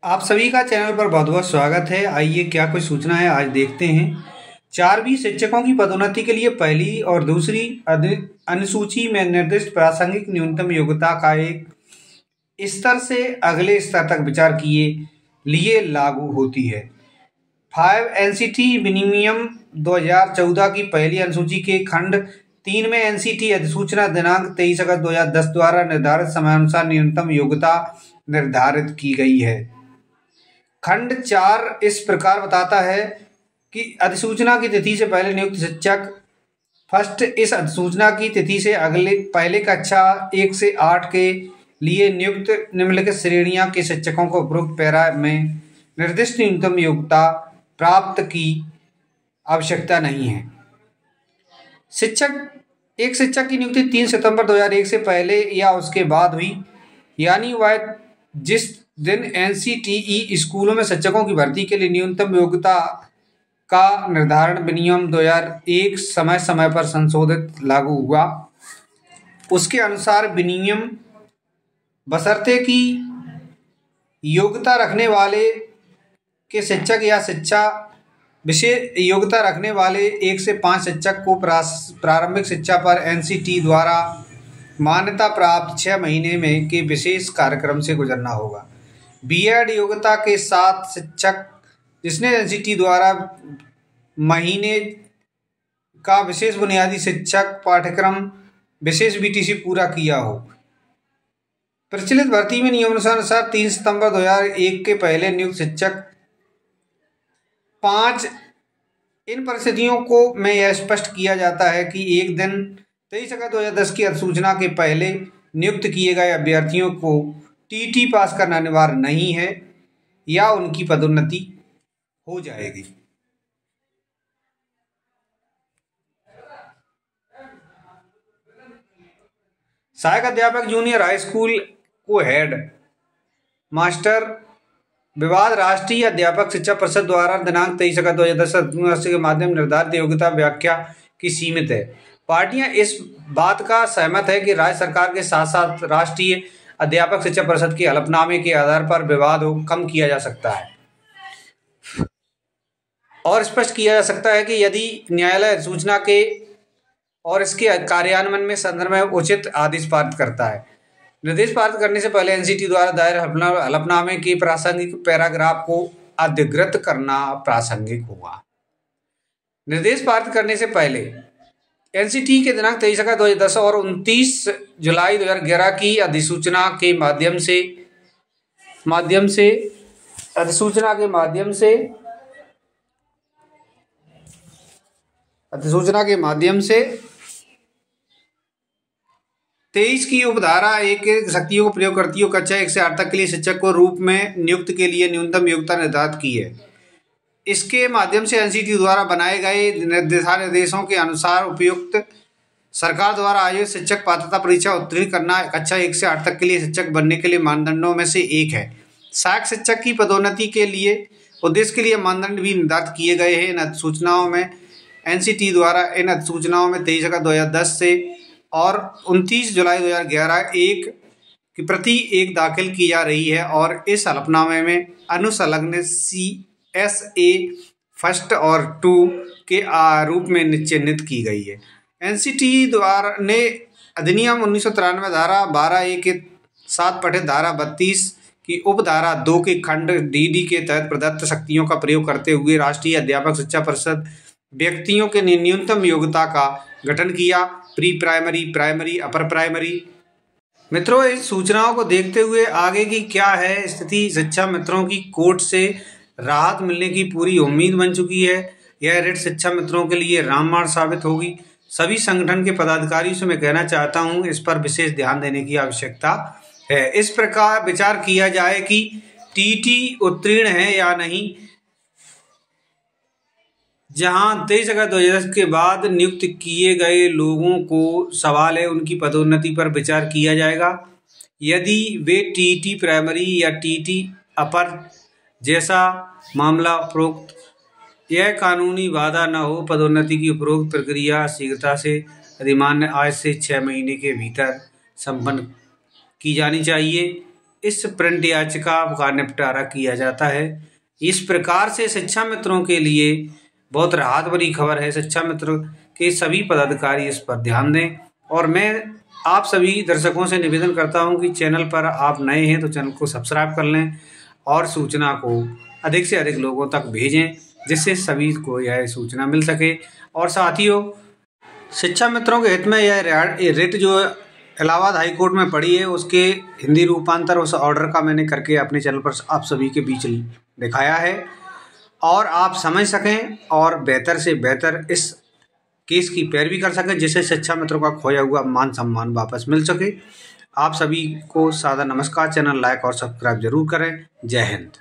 आप सभी का चैनल पर बहुत बहुत स्वागत है। आइए क्या कुछ सूचना है आज देखते हैं। 4वीं शिक्षकों की पदोन्नति के लिए पहली और दूसरी अनुसूची में निर्दिष्ट प्रासंगिक न्यूनतम योग्यता का एक स्तर से अगले स्तर तक विचार किए लिए लागू होती है। 5 एनसीटी विनियम 2014 की पहली अनुसूची के खंड 3 में एनसीटी अधिसूचना दिनांक 23 अगस्त 2010 द्वारा निर्धारित समयानुसार न्यूनतम योग्यता निर्धारित की गई है। खंड 4 इस प्रकार बताता है कि अधिसूचना की तिथि से पहले नियुक्त शिक्षक फर्स्ट इस अधिसूचना की तिथि से पहले कक्षा 1 से 8 के लिए नियुक्त निम्नलिखित श्रेणियां के शिक्षकों को उपरोक्त पैरा में निर्दिष्ट न्यूनतम योग्यता प्राप्त की आवश्यकता नहीं है। एक शिक्षक की नियुक्ति 3 सितंबर 2001 से पहले या उसके बाद हुई, यानी वह जिस दिन एनसीटीई स्कूलों में शिक्षकों की भर्ती के लिए न्यूनतम योग्यता का निर्धारण विनियम 2001 समय समय पर संशोधित लागू हुआ, उसके अनुसार विनियम बशर्ते कि योग्यता रखने वाले के शिक्षक या शिक्षा विशेष योग्यता रखने वाले 1 से 5 शिक्षक को प्रारंभिक शिक्षा पर एनसीटी द्वारा मान्यता प्राप्त 6 महीने में के विशेष कार्यक्रम से गुजरना होगा। बीएड योग्यता के साथ शिक्षक जिसने एनसीटी द्वारा महीने का विशेष बुनियादी शिक्षक पाठ्यक्रम विशेष बीटीसी पूरा किया हो। प्रचलित भर्ती में नियमानुसार 3 सितंबर 2001 के पहले नियुक्त शिक्षक 5 इन परिस्थितियों को में यह स्पष्ट किया जाता है कि एक दिन 23 अगस्त 2010 की अधिसूचना के पहले नियुक्त किए गए अभ्यर्थियों को टीटी पास करना अनिवार्य नहीं है या उनकी पदोन्नति हो जाएगी। सहायक अध्यापक जूनियर हाई स्कूल को हेड मास्टर विवाद राष्ट्रीय अध्यापक शिक्षा परिषद द्वारा दिनांक 23 अगस्त 2010 के माध्यम निर्धारित योग्यता व्याख्या की सीमित है। पार्टियां इस बात का सहमत है कि राज्य सरकार के साथ साथ राष्ट्रीय अध्यापक शिक्षा परिषद के हलफनामे के आधार पर विवाद को कम किया जा सकता है और स्पष्ट किया जा सकता है कि यदि न्यायालय अधिसूचना के और इसके कार्यान्वयन में संदर्भ में उचित आदेश पारित करता है। निर्देश पारित करने से पहले एनसीटी द्वारा दायर हलफनामे के प्रासंगिक पैराग्राफ को अधिकृत करना प्रासंगिक होगा। निर्देश पारित करने से पहले एनसीटी के दिनांक 23 अगस्त 2010 और 29 जुलाई 2011 की अधिसूचना के माध्यम से 23 की उपधारा 1 के शक्तियों को प्रयोगकर्ताओं कक्षा 1 से 8 तक के लिए शिक्षक को रूप में नियुक्त के लिए न्यूनतम योग्यता निर्धारित की है। इसके माध्यम से एनसीटी द्वारा बनाए गए निर्देशों के अनुसार उपयुक्त सरकार द्वारा आयोजित शिक्षक पात्रता परीक्षा उत्तीर्ण करना कक्षा 1 से 8 तक के लिए शिक्षक बनने के लिए मानदंडों में से एक है। सहायक शिक्षक की पदोन्नति के लिए उद्देश्य के लिए मानदंड भी निर्धारित किए गए हैं। इन अधिसूचनाओं में एनसीटी द्वारा 23 अगस्त 2010 से और 29 जुलाई 2011 एक की प्रति एक दाखिल की जा रही है और इस हलफनामे में अनुसंलग्न CSA फर्स्ट और 2 के रूप में चिन्हित की गई है। एनसीटी द्वारा ने अधिनियम 1993 धारा 12A के साथ पठित धारा 32 की उपधारा 2 के खंड DD के तहत प्रदत्त शक्तियों का प्रयोग करते हुए राष्ट्रीय अध्यापक शिक्षा परिषद व्यक्तियों के न्यूनतम योग्यता का गठन किया। Pre primary, primary, upper primary. मित्रों, इस सूचनाओं को देखते हुए आगे की क्या है स्थिति, शिक्षा मित्रों की कोर्ट से राहत मिलने की पूरी उम्मीद बन चुकी है। यह रिट शिक्षा मित्रों के लिए रामबाण साबित होगी। सभी संगठन के पदाधिकारियों से मैं कहना चाहता हूं, इस पर विशेष ध्यान देने की आवश्यकता है। इस प्रकार विचार किया जाए कि टीटी उत्तीर्ण है या नहीं। जहां 23 अगस्त 2010 के बाद नियुक्त किए गए लोगों को सवाल है, उनकी पदोन्नति पर विचार किया जाएगा। यदि वे टीटी प्राइमरी या टीटी अपर जैसा मामला उपरोक्त यह कानूनी बाधा न हो, पदोन्नति की उपरोक्त प्रक्रिया शीघ्रता से अधिमान्य आज से 6 महीने के भीतर संपन्न की जानी चाहिए। इस प्रिंट याचिका का निपटारा किया जाता है। इस प्रकार से शिक्षा मित्रों के लिए बहुत राहत भरी खबर है। शिक्षा मित्र के सभी पदाधिकारी इस पर ध्यान दें और मैं आप सभी दर्शकों से निवेदन करता हूं कि चैनल पर आप नए हैं तो चैनल को सब्सक्राइब कर लें और सूचना को अधिक से अधिक लोगों तक भेजें, जिससे सभी को यह सूचना मिल सके। और साथियों, शिक्षा मित्रों के हित में यह रिट जो इलाहाबाद हाई कोर्ट में पड़ी है, उसके हिंदी रूपांतर उस ऑर्डर का मैंने करके अपने चैनल पर आप सभी के बीच दिखाया है और आप समझ सकें और बेहतर से बेहतर इस केस की पैरवी कर सकें, जिससे शिक्षा मित्रों का खोया हुआ मान सम्मान वापस मिल सके। आप सभी को सादर नमस्कार। चैनल लाइक और सब्सक्राइब जरूर करें। जय हिंद।